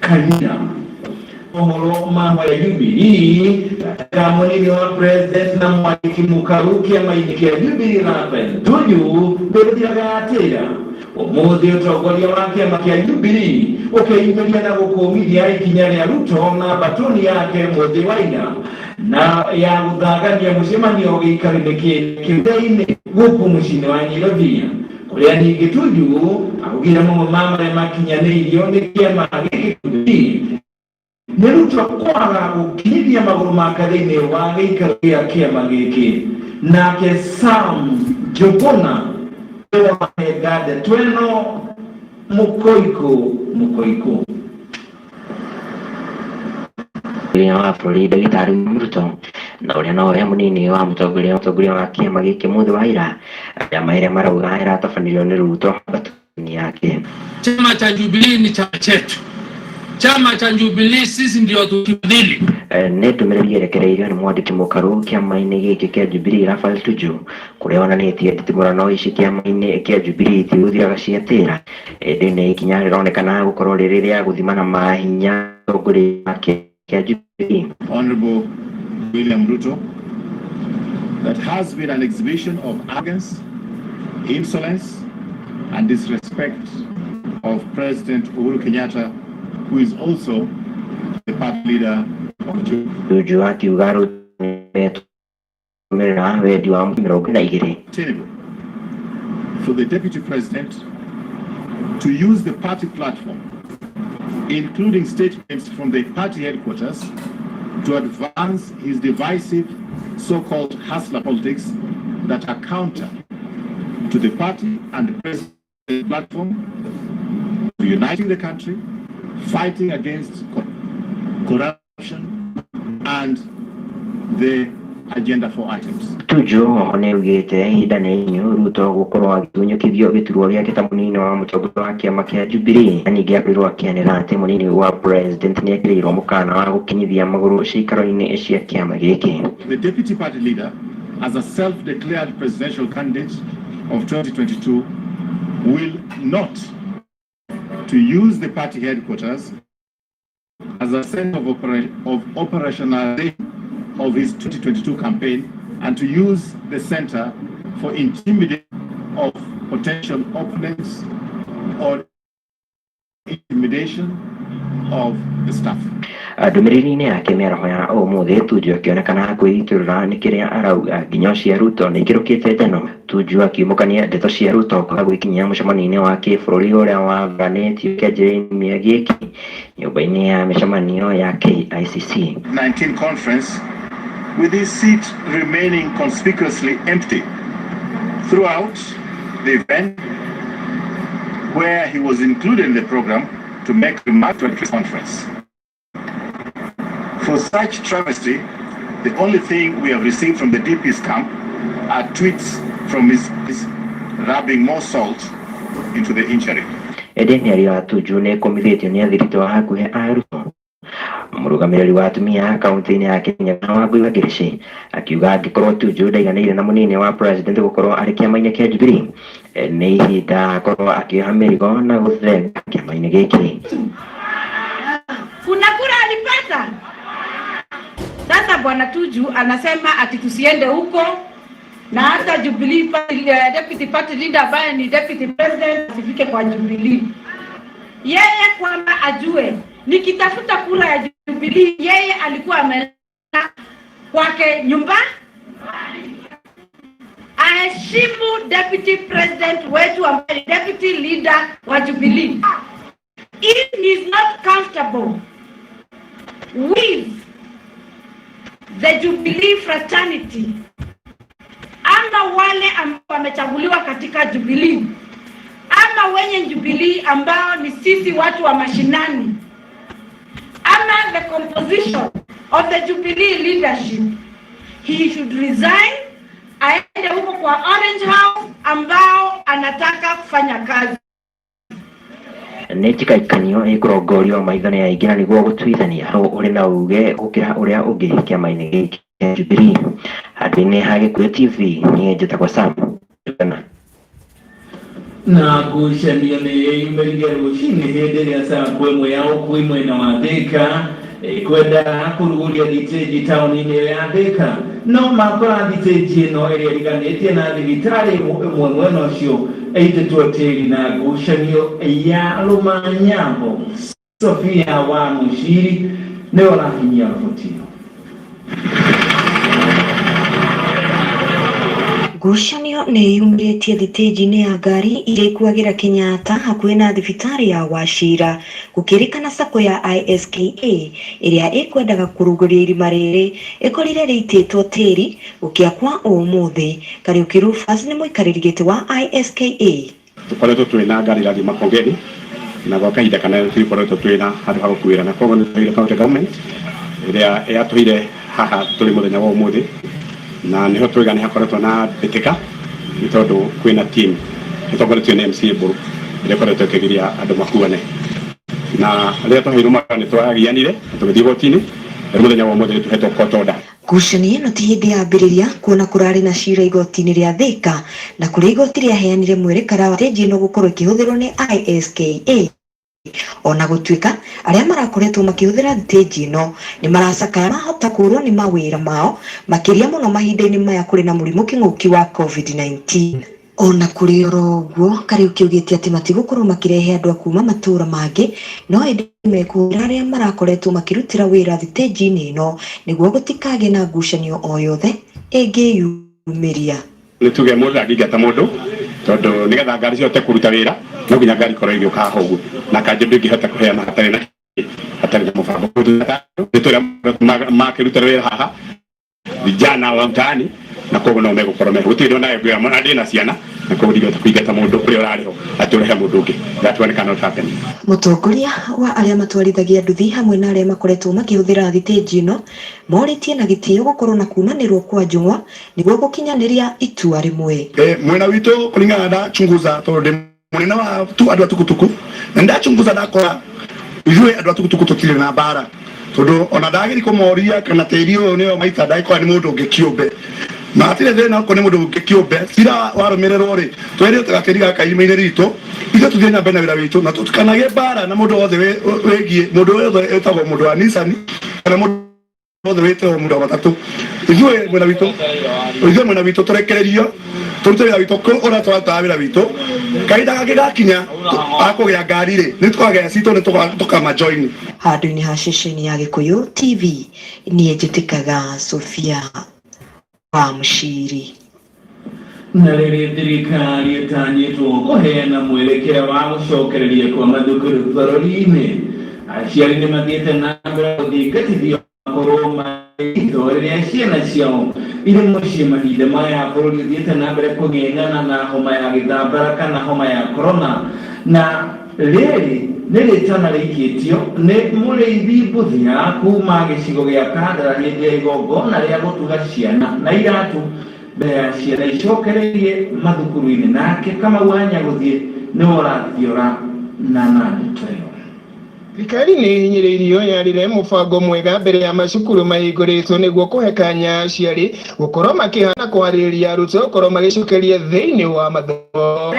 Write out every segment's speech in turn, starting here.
kanina Ohoroma wa Jubilee kama ni wa president na mwaki mukaruki ama inikia Jubilee rapa tuju bedia gatera omode utogolia wake amakia Jubilee ukaimelia na gukomidia ikinyari ya Ruto na batoni yake mode waina na ya udhagania mushimanio gikaribeke kidaine gupu mushine wanyilovia kulia ni gituju akugira mama ya makinyane ilione kia magiki Neruto kwara ukibia maguru makadine wagikaria kia magiki na ke Sam Jogona wa gade tweno mukoiko wa Florida gitari Ruto na uri no ya munini wa mutoguria wa kiama giki muthe waira ya maire marauga ira tafanilio ni Ruto batuni yake. Chama cha Jubilee ni chama chetu. Chama cha Jubilee sisi ndio tukibadili. Netumererie rekereirio ni mwandiki mukaru kiama-ini giki kia Jubilee Raphael Tuju kuria onanitie nditimurano ici kiama-ini kia Jubilee itiuthiraga ciatira ndine ikinya rironekana gukorwo riri ria guthimana mahinya tongori wake kia Jubilee. Honorable William Ruto, that has been an exhibition of arrogance, insolence and disrespect of President Uhuru Kenyatta, who is also the party leader of Jubilee. For the Deputy President to use the party platform, including statements from the party headquarters, to advance his divisive so-called hustler politics that are counter to the party and the president's platform, uniting the country, fighting against corruption and the agenda for items. Tuju oneugite idane Ruto gukorwo agitunyukithio gituruo giake ta munini wa mutongoria wa kiama kia Jubilee ani giakwirwo akianira ati munini wa president ni akirirwo mukana wa gukinyithia maguru cikaro-ini cia kiama giki. The deputy party leader, as a self-declared presidential candidate of 2022, will not to use the party headquarters as a center of operationalization of his 2022 campaign and to use the center for intimidation of potential opponents or intimidation of the staff. Ndumiriri-ini yake miaraho ya umuthi Tuju akionekana kwĩiturũra nĩ kĩrĩa arauga nginya cia Ruto nĩ ikĩrũkĩte njano. Tuju akiumũkania ndeto cia Ruto kwaga gwĩkinyia mũcemanio-inĩ wa kĩbũrũri ũrĩa wabanĩtio kĩanjĩrĩria gĩkĩ nyũmba-inĩ ya mĩcemanio ya KICC. 19 conference with his seat remaining conspicuously empty throughout the event, where he was included in the program to make remarks at the press conference. For such travesty, the only thing we have received from the DP's camp are tweets from his rubbing more salt into the injury. Edeni aliwa Tuju nĩ kũmithĩtio nĩ athiritũ wa hakuhĩ a Ruto. Mũrũgamĩrĩri wa atumia kaunti-inĩ ya Kenya Wangui wa Gĩrĩci akiuga angĩkorwo Tuju ndaiganĩire na mũnini wa president gũkorwo arĩ kĩama-inĩ kĩa Jubilee nĩ ihinda akorwo akĩoha mĩrigo na gũthenga kĩama-inĩ gĩkĩ. Kuna kura alipata. Sasa bwana Tuju anasema ati tusiende huko na hata Jubilee deputy party leader ambaye ni deputy president asifike kwa Jubilee. Yeye kwamba ajue nikitafuta kura ya Jubilee yeye alikuwa amelala kwake nyumba. Aheshimu deputy president wetu ambaye ni deputy leader wa Jubilee. If he is not comfortable with the Jubilee fraternity ama wale ambao wamechaguliwa katika Jubilee ama wenye Jubilee ambao ni sisi watu wa mashinani ama the composition of the Jubilee leadership, he should resign, aende huko kwa Orange House ambao anataka kufanya kazi. Nĩ njĩkaikanio ĩkũrongorio maithano ya ingĩra nĩguo gũtuithania ũrĩ na uge gũkĩra ũrĩa ũngĩ kĩama-inĩ gĩkĩ kĩa Jubilee. Handũ-inĩ ha Gĩkũyũ TV niĩ njĩtagwo Sam. na ngucanio nĩ yumĩrire rũcinĩ hĩndĩ ĩrĩa SACCO ĩmwe ya ũkuui mwena wa Thika kwenda kũrugũria thitĩnji taũni-inĩ ĩyo ya Thika, no makora thitĩnji ĩno ĩrĩa ĩriganĩtie na thibitarĩ ĩmwe mwena ũcio ĩitĩtwo tĩri na ngucanio ya Rũmanyambo. Sophia wa Mushiri nĩwe ũrakinyia riboti ĩyo. Ngucanio nĩ yumĩrĩtie thitĩnji-inĩ ya ngari iria ikuagĩra Kenyatta hakuhĩ na thibitarĩ ya Wachira, gũkĩrĩkana SACCO ya ISKA ĩrĩa ĩkwendaga kũrugũria irima rĩrĩ ĩkorire rĩitĩtwo tĩri gũkĩa kwa ũmũthĩ. Kariuki Rufus nĩ mũikarĩri gĩtĩ wa ISKA. Tũkoretwo twĩna ngari irathiĩ Makongeni na gwa kahinda kana tũkoretwo twĩna handũ ha gũkuĩra, na koguo nĩ tũire county government ĩrĩa yatũire haha tũrĩ mũthenya wa ũmũthĩ, na niho twiga ni hakoretwo na mbĩtĩka nĩ tondũ kwĩna team ĩtongoretio nĩ MCA Mburu ĩrĩa ĩkoretwo ĩkĩgiria andũ makuane, na rĩrĩa twaheirwo mara nĩ twagianire tũgĩthiĩ goti-inĩ mũthenya wa ũmũthĩ tũhetwo court order. Ngucanio ĩno ti hĩndĩ yambĩrĩria, kuona kũrarĩ na cira igoti-inĩ rĩa Thika na kũrĩa igoti rĩaheanire mwerekera wa thitĩnji ĩno gũkorwo ĩkĩhũthĩrwo nĩ ISKA. Ona gũtuĩka arĩa marakoretwo makĩhũthĩra thitĩnji ĩno nĩ maracakaya mahota kũrwo nĩ mawĩra mao, makĩria mũno mahinda-inĩ maya kũrĩ na mũrimũ kĩng'ũki wa COVID-19. Ona kũrĩ oro ũguo, Kariuki augĩte atĩ matigũkorwo makĩrehe andũ a kuma matũũra mangĩ, no ĩndĩ mekũĩra arĩa marakoretwo makĩrutĩra wĩra thitĩnji-inĩ ĩno nĩguo gũtikagĩe na ngucanio o yothe ĩngĩyumĩria. Nĩ tuge mũndũ angĩingata mũndũ tondũ nĩgetha ngari cihote kũruta wĩra no nginya ngari korwo igĩũka haha ũguo, na kanjũ ndĩngĩhota kũheana hatarĩ na mũbango. Nĩ tũrĩa makĩruta wĩra haha vijana wa mtaani, na koguo no megũkorwo meho gũtirĩ ona ngwĩra mwana ndĩ na ciana, na koguo ndigĩhota kũingata mũndũ ũrĩa ũrarĩho atũrehe mũndũ ũngĩ. That one cannot happen. Mũtongoria wa arĩa matwarithagia nduthi hamwe na arĩa makoretwo makĩhũthĩra thitĩnji ĩno morĩtie na gĩtĩo gũkorwo na kunanĩrwo kwa njũng'wa nĩguo gũkinyanĩria itua rĩmwe. Mwena witũ kũringana na chunguza tondũ munene wa andũ a tukutuku na ndachunguza ndakora ithuĩ andũ a tukutuku tũtirĩ na mbara, tondũ ona ndagĩri kũmoria kana tĩri ũyũ nĩyo maita ndagĩkorwo nĩ mũndũ ũngĩ kĩũmbe matire thĩna okorwo nĩ mũndũ ũngĩ kĩũmbe cira warũmĩrĩrwo rĩ twĩrĩ tũgatĩri gaka irima-inĩ ritũ ithuĩ tũthiĩ na mbere na wĩra witũ na tũtikanagĩe mbara na mũndũ wothe wĩgiĩ mũndũ wothe wĩtagwo mũndũ wa Nissan kana mũndũ wothe wĩtagwo mũndũ wa matatũ. Ithuĩ mwena witũ tũrekererio tũrute wĩra witũ ũrĩa tũrutaga wĩra witũ, kahinda gake gakinya akũgĩa ngari rĩ nĩ twagĩa citũ nĩ tũkamajoini. Handũ-inĩ ha ceceni ya Gĩkũyũ TV niĩ njĩtĩkaga Sophia wa Mushiri. Na rĩrĩ thirikari ĩtanyĩtwo kũheana mwerekera wa gũcokereria kwa mathukuru bũrũri-inĩ, aciari nĩ mathiĩte na mbere gũthingatithia makorwo maitho rĩrĩa ciana ciao irĩ mũciĩ mahinda maya bũrũri ũthiĩte na mbere kũng'eng'ana na homa ya gĩthambara kana homa ya corona, na rĩrĩ nĩ rĩtana rĩikĩtio nĩ mũrĩithi Mbuthia kuma gĩcigo gĩa Kandara hĩndĩ ya igongona rĩa gũtuga ciana na iratũ mbere ya ciana icokereirie mathukuru-inĩ, nake Kamau wa Nyagũthiĩ nĩwe ũrathiora na nandĩko ĩyo. Thirikari nĩ hinyĩrĩirio yarire mũbango mwega mbere ya macukuru mahingũrĩtwo nĩguo kũhe kanya aciari gũkorwo makĩhana kwarĩrĩria arutwo gũkorwo magĩcokeria thĩinĩ wa mathomo.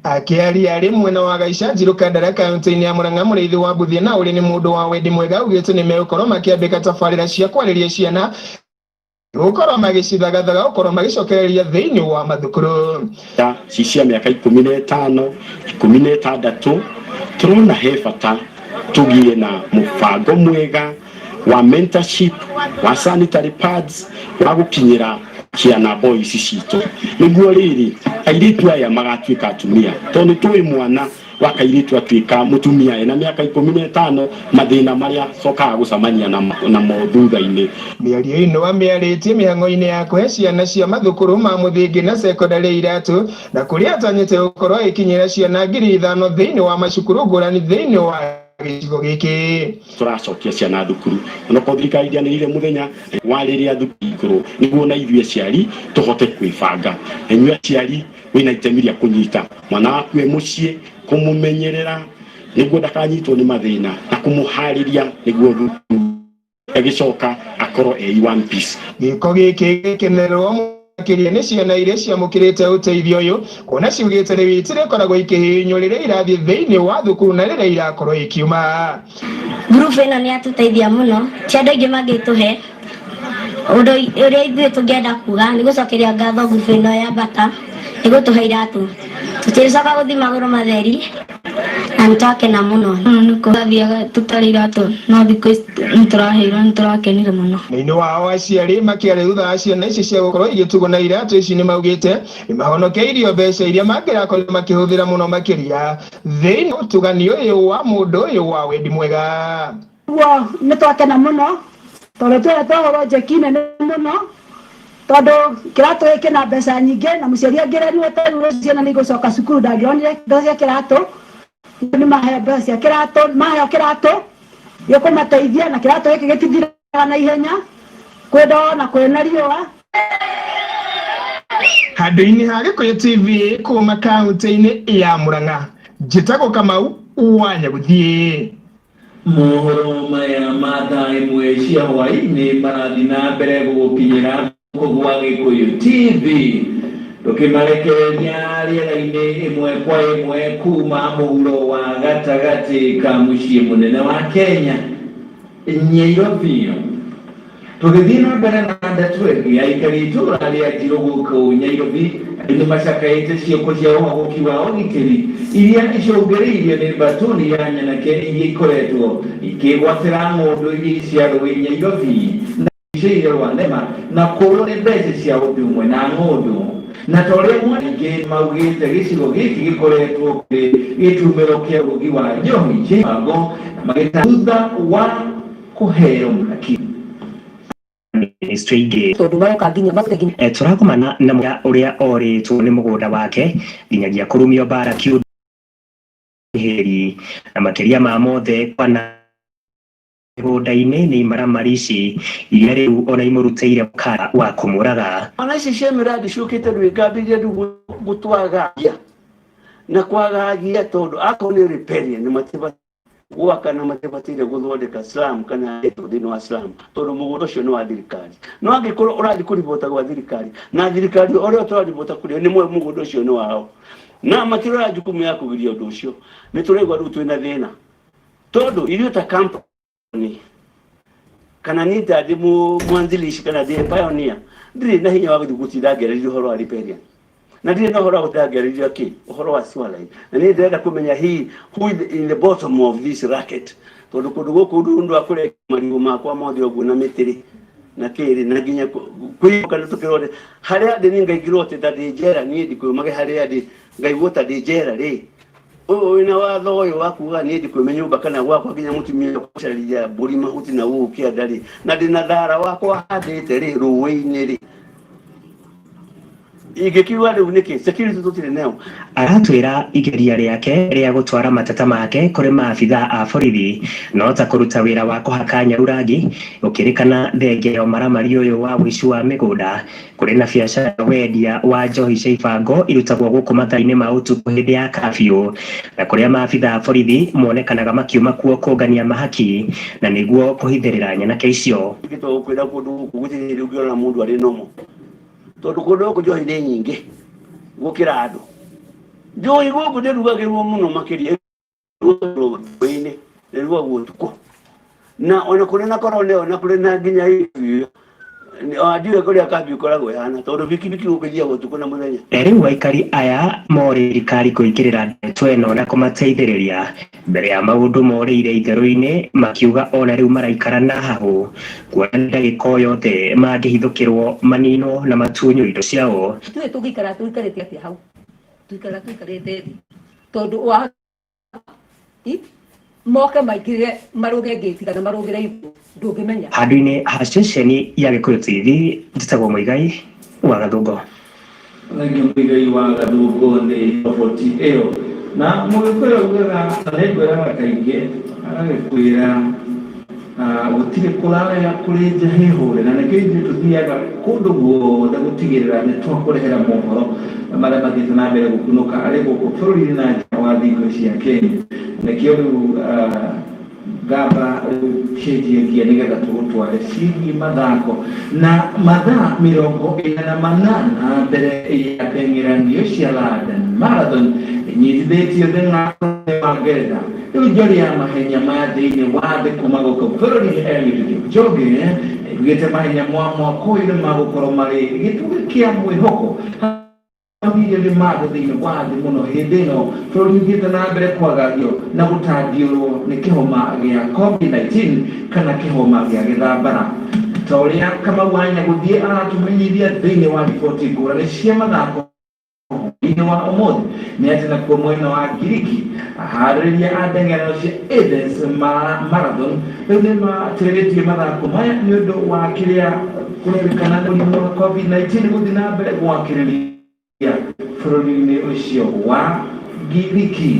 Akĩaria arĩ mwena wa Gaichanjirũ Kandara kaunti-inĩ ya Mũrang'a, mũrĩithi wa Mbuthia na ũrĩ nĩ mũndũ wa wendi mwega augĩte nĩ megũkorwo makĩambĩka tabarĩra cia kwarĩria ciana gũkorwo magĩcithagathaga gũkorwo magĩcokereria thĩinĩ wa mathukuru. Cia mĩaka 15 16 tũrona he bata tũgĩe na mũbango mwega wa mentorship wa sanitary pads wa gũkinyĩra ciana boys citũ nĩguo rĩrĩ airĩtu aya magatuĩka atumia, tondũ tũĩ mwana wa kairĩtu atuĩka mũtumia ena mĩaka 15 mathĩna marĩa cokaga gũcamania namo thutha-inĩ. Mĩario ĩno amĩarĩtie mĩhang'o-inĩ ya kũhe ciana cia mathukuru ma mũthingi na secondary iratũ na kũrĩa atanyĩte gũkorwo agĩkinyĩra ciana 5,000 thĩinĩ wa macukuru ngũrani thĩinĩ wa gĩcigo gĩkĩ. Tũracokia ciana thukuru onokorwo thirikari ndĩanĩrĩire mũthenya warĩrĩa thukuru nĩguo na ithuĩ aciari tũhote kwĩbanga. Inyuĩ aciari wĩna itemi rĩa kũnyita mwana waku e mũciĩ, kũmũmenyerera nĩguo ndakanyitwo nĩ mathĩna na kũmũharĩria nĩguo thukuru agĩcoka akorwo e one piece. Gĩko gĩkĩ gĩkenererwo makiria ni ciana iria ciamukirite uteithio uyu kuona ciugite ni witire koragwo ikihinyo riria irathie thiini wa thukuru na riria irakorwo ikiuma. Grupu ino ni atuteithia muno ti andu aingi mangituhe undu uria ithuĩ tũngĩenda kuga ni gucokeria ngatho grupu ino ya Bata igutuhe iratu tutiricoka guthii maguru matheri na nitwakena muno nikugathiaga tutari iratu no thikũ ici nitũraheirwo nitũrakenire muno. Thĩinĩ wao aciari makiaria thutha wa ciana ici cia gukorwo igĩtugwo na iratu ici ni maugĩte ni mahonokeirio mbeca iria mangĩrakorirwo makĩhũthĩra muno makĩria thĩinĩ wa ũtugani ũyũ wa mũndũ ũyũ wa wendi mwega. Guo nitwakena muno tondũ tweretwo project nene muno tondu kiratu giki na mbeca nyingi na muciari angĩrerirwo tondũ ciana nĩ igũcoka cukuru ndangĩonire mbeca cia kiratu ni mahe mbeca cia kiratu maheo kiratu gĩkũmateithia na kiratu gĩkĩ gĩtithiraga na ihenya kwenda na kwĩna riũa. Handũ-inĩ ha Gĩkũyũ TV kuma kaunti-inĩ ya Murang'a njĩtagwo Kamau wa Nyagũthiĩ. Mohoro maya mathaa imwe cia hwaĩ-inĩ marathi na mbere gũgũkinyĩra gwa Gĩkũyũ TV tukimarekereria rĩera-inĩ ĩmwe kwa ĩmwe kuma mũhuro wa gatagatĩ ka mũciĩ mũnene wa Kenya Nyairobi. Tũgĩthiĩ na mbere na ndeto ĩngĩ aikari itũra rĩa Njirũ gũkũ Nyairobi nĩ macakaĩte ciĩko cia ũhagũki wa ũgitĩri iria icũngĩrĩirio nĩ mbatuni ya nyanake iria ikoretwo ikĩgwatĩra ng'ũndũ iria cia rũĩ Nyairobi na iciire Rwandema na kũrwo nĩ mbeca cia ũndũ ũmwe na ng'ũndũ. Na ta ũrĩa mwaningĩ maugĩte gĩcigo gĩkĩ gĩkoretwo gĩtumĩro kĩa ũrugi wa njohi Mbango magĩta thutha wa kũheo mwaki. Ministry ingĩ tondũ maroka nginya mabuge tũrakomana na mũndũ ũrĩa orĩtwo nĩ mũgũnda wake nginyagia kũrumio mbara kiũhĩri na makĩria ma mothe kwana mĩgũnda-inĩ nĩ imaramari ici iria rĩu ona imũrutĩire mũkana wa kũmũraga. Ona ici cia mĩradi ciũkĩte rwĩngambĩire rĩu gũtwagagia na kwagagia tondũ akorwo nĩ riparian nĩ matibatiĩ gwaka na matibatiĩ gũthondeka slum kana thĩinĩ wa slum tondũ mũgũnda ũcio nĩ wa thirikari. No angĩkorwo ũrathiĩ kũribota gwa thirikari na thirikari ũrĩa ũtararibota kũrĩa nĩ mũgũnda ũcio nĩ wao na matirora jukumu ya kũgiria ũndũ ũcio nĩ tũraigua rĩu twĩna thĩna tondũ ithuĩ ta company kana nĩ ta ndĩ mwanzilishi kana ndĩ pioneer ndirĩ na hinya wa gũthiĩ gũtinda ngĩarĩrĩria ũhoro wa riparian na ndirĩ na ũhoro wa gũtinda ngĩarĩrĩria ũhoro wa sewerline na nĩ ndĩrenda kũmenya who is in the bottom of this racket tondũ kũndũ gũkũ ndũ akũrĩa marigũ makwa mothe ũguo na mĩtĩrĩ na kĩrĩ na nginya kwĩyoka na tũkĩrore harĩa ndĩ nĩ ngaigirwo atĩ ta ndĩ njera niĩ ndikwĩmage harĩa ndĩ ngaigwo ta ndĩ njera rĩ ũyũ na watho ũyũ wa kuga niĩ ndikwĩme nyũmba kana gwakwa nginya mũtumia gũcaria mbũri mahuti na ũũkĩa ndarĩ na ndĩna thara wakwa handĩte rĩ rũĩ-inĩ rĩ ingĩkiuga rĩu nĩkĩ security tũtirĩ nayo. Aratwĩra igeria rĩake rĩa gũtwara mateta make kũrĩ maabitha a borithi no ta kũruta wĩra wa kũhaka nyarurangi gũkĩrĩkana thengia ya ũmaramari ũyũ wa ũici wa mĩgũnda kũrĩ na biacara wendia wa njohi cia ibango irutagwo gũkũ mathaa-inĩ ma ũtukũ hĩndĩ ya kabiũ na kũrĩa maabitha a borithi monekanaga makiuma kuo kũngania mahaki na nĩguo kũhithĩrĩra nyanake icio. Ngĩtwĩra kũndũ gũkũ gũtirĩ rĩu ngĩona mũndũ arĩ nomo tondũ kũndũ gũkũ njohi nĩ nyingĩ gũkĩra andũ. Njohi gũkũ ndĩrugagĩrwo mũno makĩria rũĩ-inĩ nĩrugagwo ũtukũ na ona kũrĩ na korone ona kũrĩ na nginya ndiũĩ kũrĩa kabiũ ĩkoragwo ĩhana tondũ bikibiki gũkĩthiaga ũtukũ na mũthenya. Rĩu aikari aya morĩ thirikari kũingĩrĩra ndeto ĩno na kũmateithĩrĩria mbere ya maũndũ morĩire itherũ-inĩ makiuga ona rĩu maraikara na hahũ kuona ndagĩka o yothe mangĩhithũkĩrwo maninwo na matunywo indo ciao. Ithuĩ tũngĩikara tũikarĩte atĩa hau tũikara tũikarĩte thĩ tondũ wa moke maingĩrĩre marũge ngĩti kana marũgĩre igũrũ ndũngĩmenya. Handũ-inĩ ha ceceni ya Gĩkũyũ TV njĩtagwo Mũigai wa Gathũngũ. Mũigai wa Gathũngũ nĩ roboti ĩyo na Mũgĩkũyũ augaga nĩngwĩraga kaingĩ agagĩkwĩra gũtirĩ kũrarega kũrĩ njahĩ hũre na nĩkĩo ithuĩ tũthiaga kũndũ guothe gũtigĩrĩra nĩ twakũrehera mohoro marĩa mathiĩte na mbere gũkunũka arĩ gũkũ bũrũri-inĩ na nja wa thingo cia Kenya. Nĩkĩo rĩu ngamba cenjia nigetha tugutware cigi mathako na mathaa 48 mbere ya ndengeranio cia London Marathon inyitithĩtio thĩ wa Ngeretha. Rĩu njori ya mahenya ma thĩinĩ wa thĩ kuma gũkũ bũrũri Eliud Kipchoge igĩte mahenya mwaka ũyũ nĩ magũkorwo marĩ gĩtugĩ kĩa mwĩhoko nĩ mago thĩinĩ wa thĩ mũno hĩndĩ ĩno bũrũri ũthiĩte na mbere kwagagio na gũtangĩũrwo nĩ kĩhoma gĩa COVID-19 kana kĩhoma gĩa gĩthambara. Ta ũrĩa Kamau wa Nyagũthiĩ aratũmenyithia thĩinĩ wa riboti ngũrani cia mathako thĩinĩ wa ũmũthĩ nĩ atĩ nakuo mwena wa Ngiriki aharĩrĩria a ndengerano cia Athens Marathon rĩu nĩ matĩrĩtie mathako maya nĩ ũndũ wa kĩrĩa kũrerĩkana mũrimũ wa COVID-19 gũthiĩ na mbere gwakĩrĩria bũrũri-inĩ ũcio wa Ngiriki.